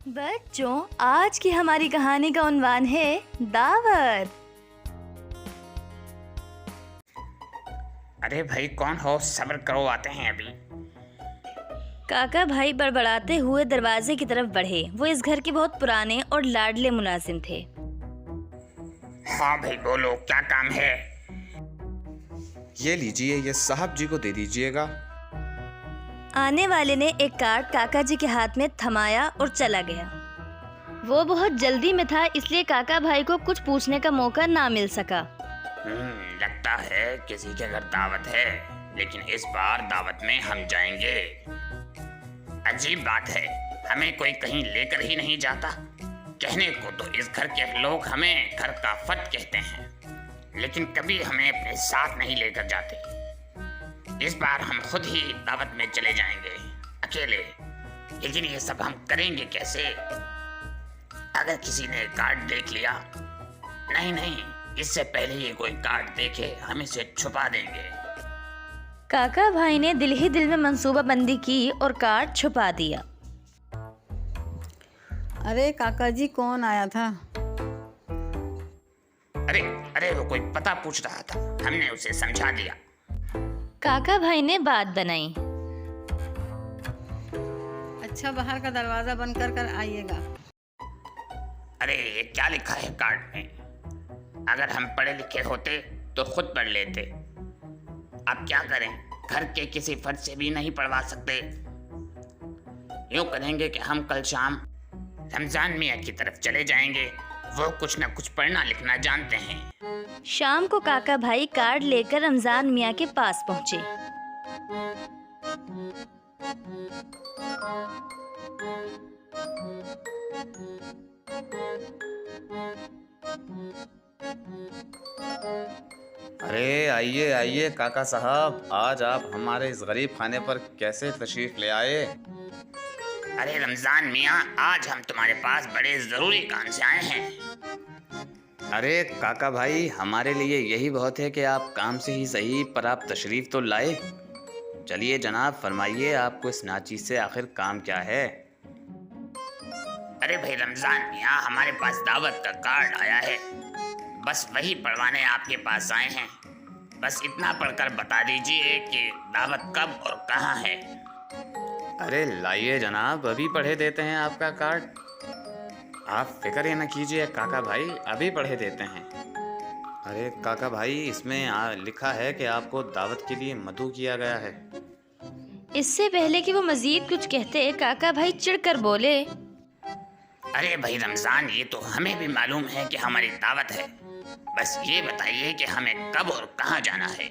बच्चों, आज की हमारी कहानी का उन्वान है दावत। अरे भाई, कौन हो? सब्र करो, आते हैं अभी। काका भाई बड़बड़ाते हुए दरवाजे की तरफ बढ़े। वो इस घर के बहुत पुराने और लाडले मुलाजिम थे। हाँ भाई, बोलो, क्या काम है? ये लीजिए, ये साहब जी को दे दीजिएगा। आने वाले ने एक कार्ड काका जी के हाथ में थमाया और चला गया। वो बहुत जल्दी में था, इसलिए काका भाई को कुछ पूछने का मौका ना मिल सका। लगता है किसी के घर दावत है, लेकिन इस बार दावत में हम जाएंगे। अजीब बात है, हमें कोई कहीं लेकर ही नहीं जाता। कहने को तो इस घर के लोग हमें घर का फर्द कहते हैं, लेकिन कभी हमें अपने साथ नहीं लेकर जाते। इस बार हम खुद ही दावत में चले जाएंगे, अकेले। लेकिन ये सब हम करेंगे कैसे? अगर किसी ने कार्ड देख लिया? नहीं, इससे पहले ये कोई कार्ड देखे हम इसे छुपा देंगे। काका भाई ने दिल ही दिल में मंसूबाबंदी की और कार्ड छुपा दिया। अरे काका जी, कौन आया था? अरे वो कोई पता पूछ रहा था, हमने उसे समझा दिया। काका भाई ने बात बनाई। अच्छा, बाहर का दरवाजा बंद कर आइएगा। अरे ये क्या लिखा है कार्ड में? अगर हम पढ़े लिखे होते तो खुद पढ़ लेते। अब क्या करें, घर के किसी फर्द से भी नहीं पढ़वा सकते। यूँ करेंगे कि हम कल शाम रमजान मियाँ की तरफ चले जाएंगे। वो कुछ न कुछ पढ़ना लिखना जानते हैं। शाम को काका भाई कार्ड लेकर रमजान मियाँ के पास पहुँचे। अरे आइए आइए काका साहब, आज आप हमारे इस गरीब खाने पर कैसे तशरीफ ले आए? अरे रमजान मियाँ, आज हम तुम्हारे पास बड़े जरूरी काम से आए हैं। अरे काका भाई, हमारे लिए यही बहुत है कि आप काम से ही सही, पर आप तशरीफ तो लाए। चलिए जनाब, फरमाइए, आपको इस नाचीज से आखिर काम क्या है? अरे भाई रमजान मियाँ, हमारे पास दावत का कार्ड आया है, बस वही पढ़वाने आपके पास आए हैं। बस इतना पढ़कर बता दीजिए कि दावत कब और कहाँ है। अरे लाइए जनाब, अभी पढ़े देते हैं आपका कार्ड। आप फिक्र न कीजिए काका भाई, अभी पढ़े देते हैं। अरे काका भाई, इसमें लिखा है कि आपको दावत के लिए मदऊ किया गया है। इससे पहले कि वो मजीद कुछ कहते, काका भाई चिढ़कर बोले, अरे भाई रमजान, ये तो हमें भी मालूम है कि हमारी दावत है। बस ये बताइए कि हमें कब और कहाँ जाना है।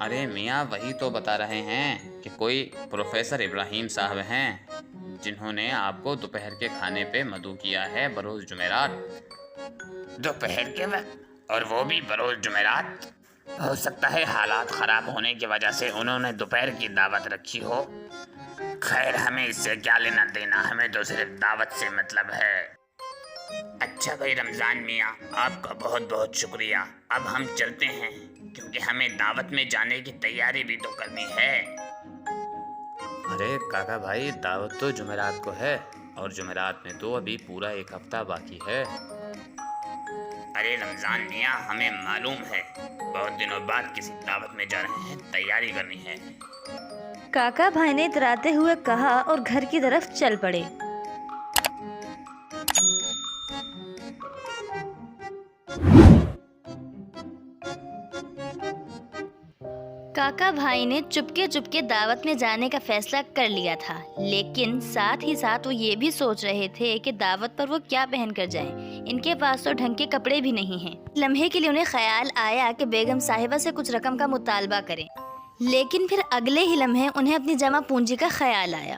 अरे मियाँ, वही तो बता रहे हैं कि कोई प्रोफेसर इब्राहिम साहब हैं, जिन्होंने आपको दोपहर के खाने पे मदऊ किया है बरोज जुमेरात। दोपहर के वक्त, और वो भी बरोज जुमेरात? हो सकता है हालात खराब होने की वजह से उन्होंने दोपहर की दावत रखी हो। खैर, हमें इससे क्या लेना देना, हमें तो सिर्फ दावत से मतलब है। अच्छा भाई रमजान मियाँ, आपका बहुत बहुत शुक्रिया। अब हम चलते हैं, क्योंकि हमें दावत में जाने की तैयारी भी तो करनी है। अरे काका भाई, दावत तो जुमेरात को है, और जुमेरात में तो अभी पूरा एक हफ्ता बाकी है। अरे रमजान मियाँ, हमें मालूम है, बहुत दिनों बाद किसी दावत में जा रहे हैं, तैयारी करनी है। काका भाई ने इतराते हुए कहा और घर की तरफ चल पड़े। काका भाई ने चुपके चुपके दावत में जाने का फैसला कर लिया था, लेकिन साथ ही साथ वो ये भी सोच रहे थे कि दावत पर वो क्या पहन कर जाएं। इनके पास तो ढंग के कपड़े भी नहीं हैं। लम्हे के लिए उन्हें ख्याल आया कि बेगम साहिबा से कुछ रकम का मुतालबा करें, लेकिन फिर अगले ही लम्हे उन्हें अपनी जमा पूंजी का ख्याल आया।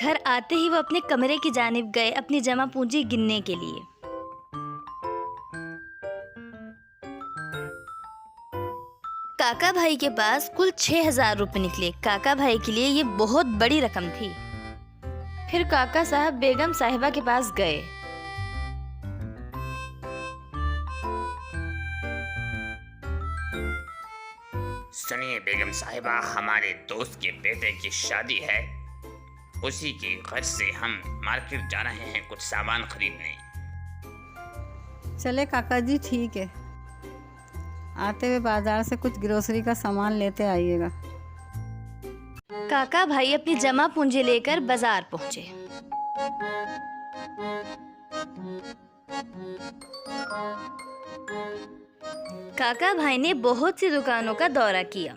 घर आते ही वो अपने कमरे की जानिब गए अपनी जमा पूंजी गिनने के लिए। काका भाई के पास कुल 6,000 रुपए निकले। काका भाई के लिए ये बहुत बड़ी रकम थी। फिर काका साहब बेगम साहिबा के पास गए। सुनिए बेगम साहिबा, हमारे दोस्त के बेटे की शादी है। उसी की खर्च से हम मार्केट जा रहे हैं कुछ सामान खरीदने। चले काका जी, ठीक है। आते हुए बाजार से कुछ ग्रोसरी का सामान लेते आइएगा। काका भाई अपनी जमा पूंजी लेकर बाजार पहुंचे। काका भाई ने बहुत सी दुकानों का दौरा किया,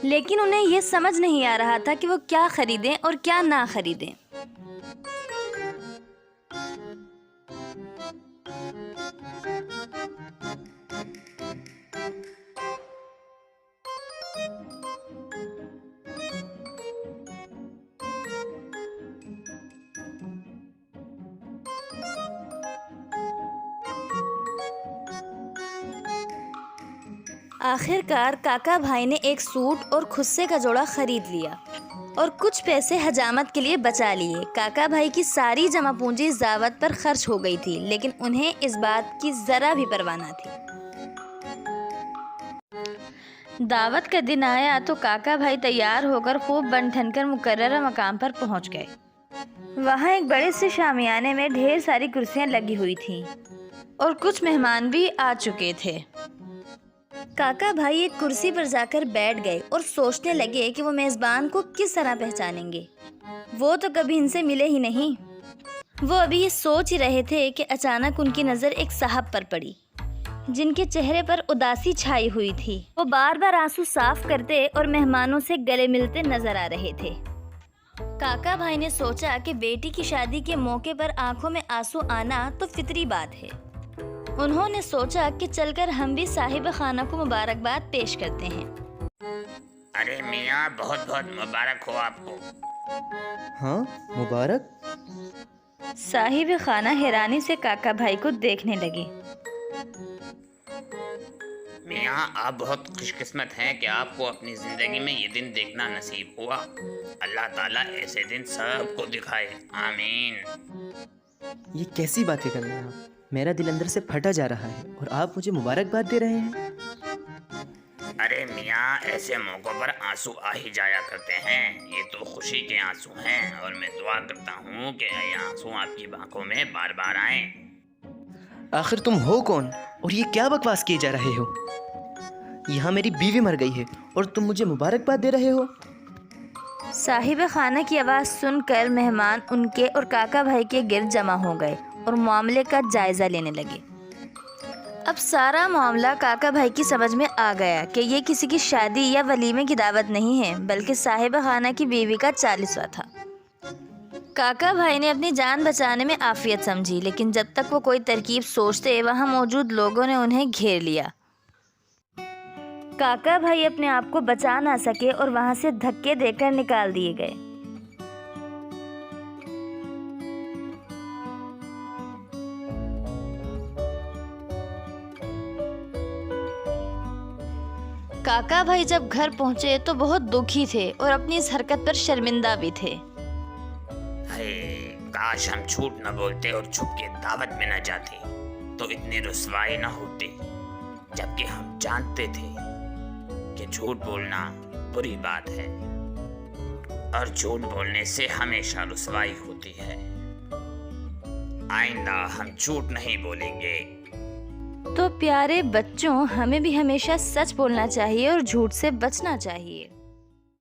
लेकिन उन्हें यह समझ नहीं आ रहा था कि वो क्या खरीदें और क्या ना खरीदें। आखिरकार काका भाई ने एक सूट और खुस्से का जोड़ा खरीद लिया और कुछ पैसे हजामत के लिए बचा लिए। काका भाई की सारी जमा पूंजी इस दावत पर खर्च हो गई थी, लेकिन उन्हें इस बात की जरा भी परवाह न थी। दावत का दिन आया तो काका भाई तैयार होकर खूब बन ठन कर मुकर्ररा मकाम पर पहुंच गए। वहां एक बड़े से शामियाने में ढेर सारी कुर्सियां लगी हुई थीं और कुछ मेहमान भी आ चुके थे। काका भाई एक कुर्सी पर जाकर बैठ गए और सोचने लगे कि वो मेज़बान को किस तरह पहचानेंगे। वो तो कभी इनसे मिले ही नहीं। वो अभी ये सोच ही रहे थे कि अचानक उनकी नज़र एक साहब पर पड़ी, जिनके चेहरे पर उदासी छाई हुई थी। वो बार बार आंसू साफ करते और मेहमानों से गले मिलते नजर आ रहे थे। काका भाई ने सोचा कि बेटी की शादी के मौके पर आंखों में आंसू आना तो फितरी बात है। उन्होंने सोचा कि चलकर हम भी साहिब खाना को मुबारकबाद पेश करते हैं। अरे मियाँ, बहुत बहुत मुबारक हो आपको। हाँ, मुबारक। साहिब खाना हैरानी से काका भाई को देखने लगे। मियाँ, आप बहुत खुशकिस्मत हैं कि आपको अपनी ज़िंदगी में ये दिन देखना नसीब हुआ। अल्लाह ताला ऐसे दिन सबको दिखाए, आमीन। ये कैसी बातें कर रहे हैं आप? मेरा दिल अंदर से फटा जा रहा है और आप मुझे मुबारकबाद दे रहे हैं। अरे मियाँ, ऐसे मौक़ों पर आंसू आ ही जाया करते हैं। ये तो खुशी के आंसू हैं और मैं दुआ करता हूँ कि ये आंसू आपकी आंखों में बार बार आएं। आखिर तुम हो कौन और ये क्या बकवास किए जा रहे हो? यहाँ मेरी बीवी मर गई है और तुम मुझे मुबारकबाद दे रहे हो? साहिब खाना की आवाज़ सुनकर मेहमान उनके और काका भाई के गिर्द जमा हो गए और मामले का जायज़ा लेने लगे। अब सारा मामला काका भाई की समझ में आ गया कि ये किसी की शादी या वलीमे की दावत नहीं है, बल्कि साहिब खाना की बीवी का 40वां था। काका भाई ने अपनी जान बचाने में आफियत समझी, लेकिन जब तक वो कोई तरकीब सोचते, वहाँ मौजूद लोगों ने उन्हें घेर लिया। काका भाई अपने आप को बचा ना सके और वहाँ से धक्के देकर निकाल दिए गए। काका भाई जब घर पहुंचे तो बहुत दुखी थे और अपनी इस हरकत पर शर्मिंदा भी थे। काश हम झूठ न बोलते और छुप के दावत में न जाते, तो इतनी रुसवाई न होती। जबकि हम जानते थे कि झूठ बोलना बुरी बात है और झूठ बोलने से हमेशा रुसवाई होती है। आइंदा हम झूठ नहीं बोलेंगे। तो प्यारे बच्चों, हमें भी हमेशा सच बोलना चाहिए और झूठ से बचना चाहिए।